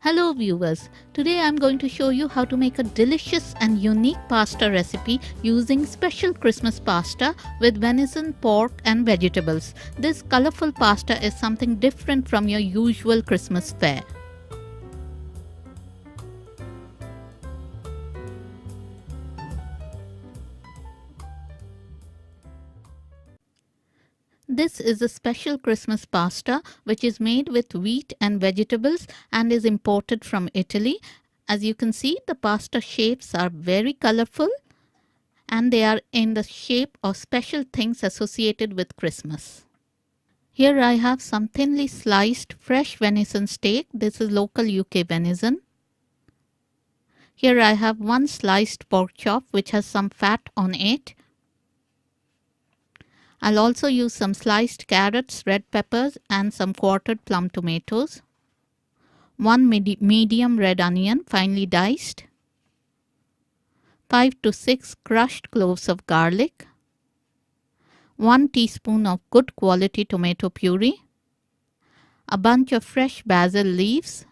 Hello viewers, today I'm going to show you how to make a delicious and unique pasta recipe using special Christmas pasta with venison, pork and vegetables. This colorful pasta is something different from your usual Christmas fare. This is a special Christmas pasta which is made with wheat and vegetables and is imported from Italy. As you can see, the pasta shapes are very colorful and they are in the shape of special things associated with Christmas. Here I have some thinly sliced fresh venison steak. This is local UK venison. Here I have one sliced pork chop which has some fat on it. I'll also use some sliced carrots, red peppers and some quartered plum tomatoes. One medium red onion finely diced. 5 to 6 crushed cloves of garlic. 1 teaspoon of good quality tomato puree. A bunch of fresh basil leaves.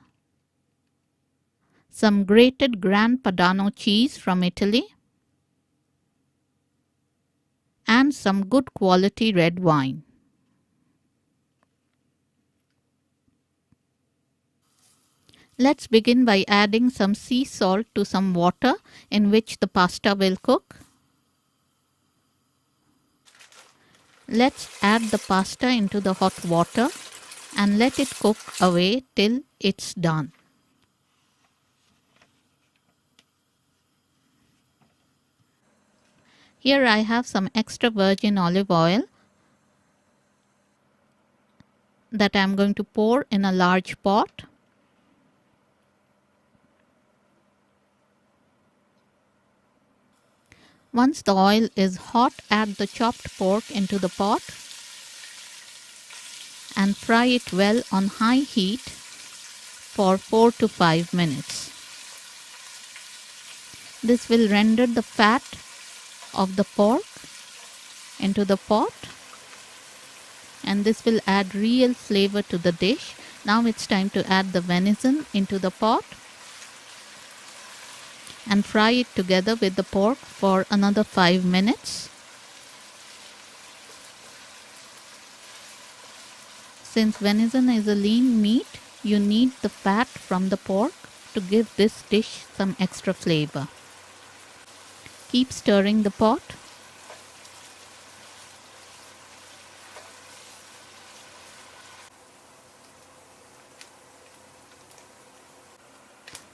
Some grated Gran Padano cheese from Italy. And some good quality red wine. Let's begin by adding some sea salt to some water in which the pasta will cook. Let's add the pasta into the hot water and let it cook away till it's done. Here I have some extra virgin olive oil that I'm going to pour in a large pot. Once the oil is hot, add the chopped pork into the pot and fry it well on high heat for 4 to 5 minutes. This will render the fat of the pork into the pot and this will add real flavor to the dish. Now it's time to add the venison into the pot and fry it together with the pork for another 5 minutes. Since venison is a lean meat, you need the fat from the pork to give this dish some extra flavor. Keep stirring the pot.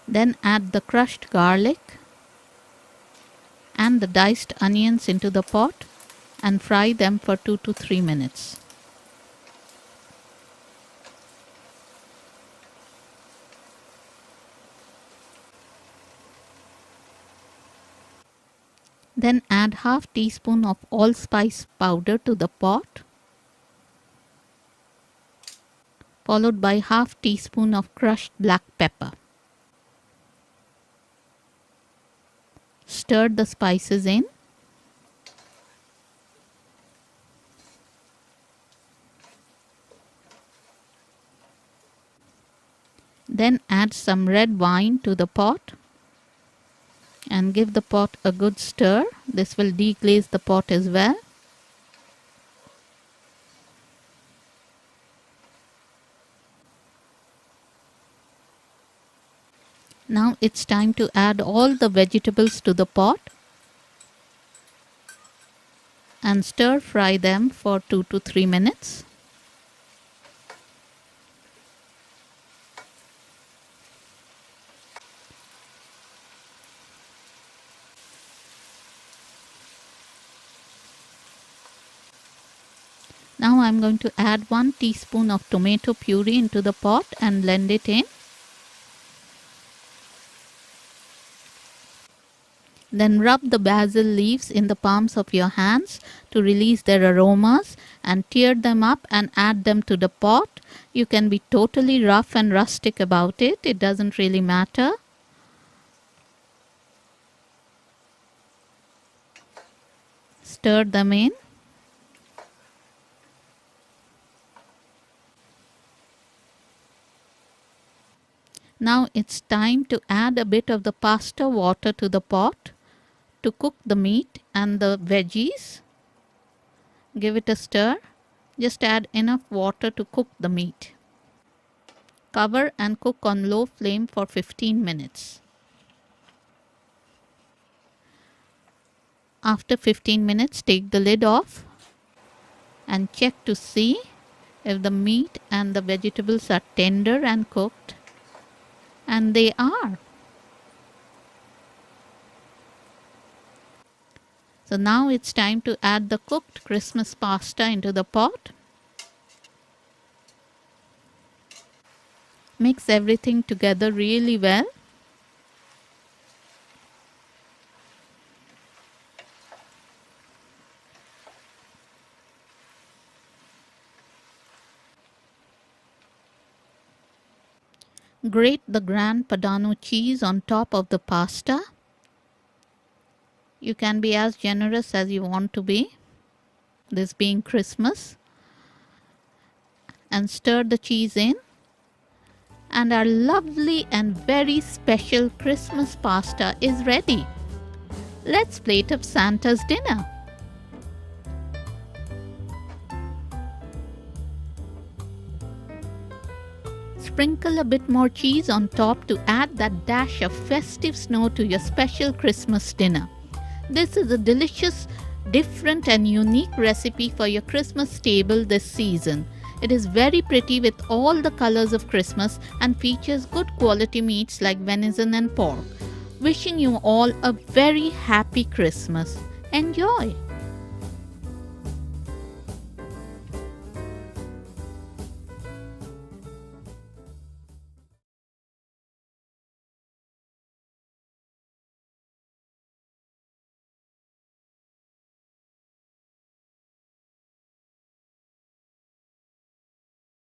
Then add the crushed garlic and the diced onions into the pot and fry them for 2 to 3 minutes. Then add half teaspoon of allspice powder to the pot, followed by half teaspoon of crushed black pepper. Stir the spices in. Then add some red wine to the pot and give the pot a good stir. This will deglaze the pot as well. Now it's time to add all the vegetables to the pot and stir fry them for 2 to 3 minutes. Now I'm going to add 1 teaspoon of tomato puree into the pot and blend it in. Then rub the basil leaves in the palms of your hands to release their aromas and tear them up and add them to the pot. You can be totally rough and rustic about it. It doesn't really matter. Stir them in. Now it's time to add a bit of the pasta water to the pot to cook the meat and the veggies. Give it a stir. Just add enough water to cook the meat. Cover and cook on low flame for 15 minutes. After 15 minutes, take the lid off and check to see if the meat and the vegetables are tender and cooked. And they are. So now it's time to add the cooked Christmas pasta into the pot. Mix everything together really well. Grate the Gran Padano cheese on top of the pasta. You can be as generous as you want to be, this being Christmas. And stir the cheese in. And our lovely and very special Christmas pasta is ready. Let's plate up Santa's dinner. Sprinkle a bit more cheese on top to add that dash of festive snow to your special Christmas dinner. This is a delicious, different and unique recipe for your Christmas table this season. It is very pretty with all the colors of Christmas and features good quality meats like venison and pork. Wishing you all a very happy Christmas. Enjoy!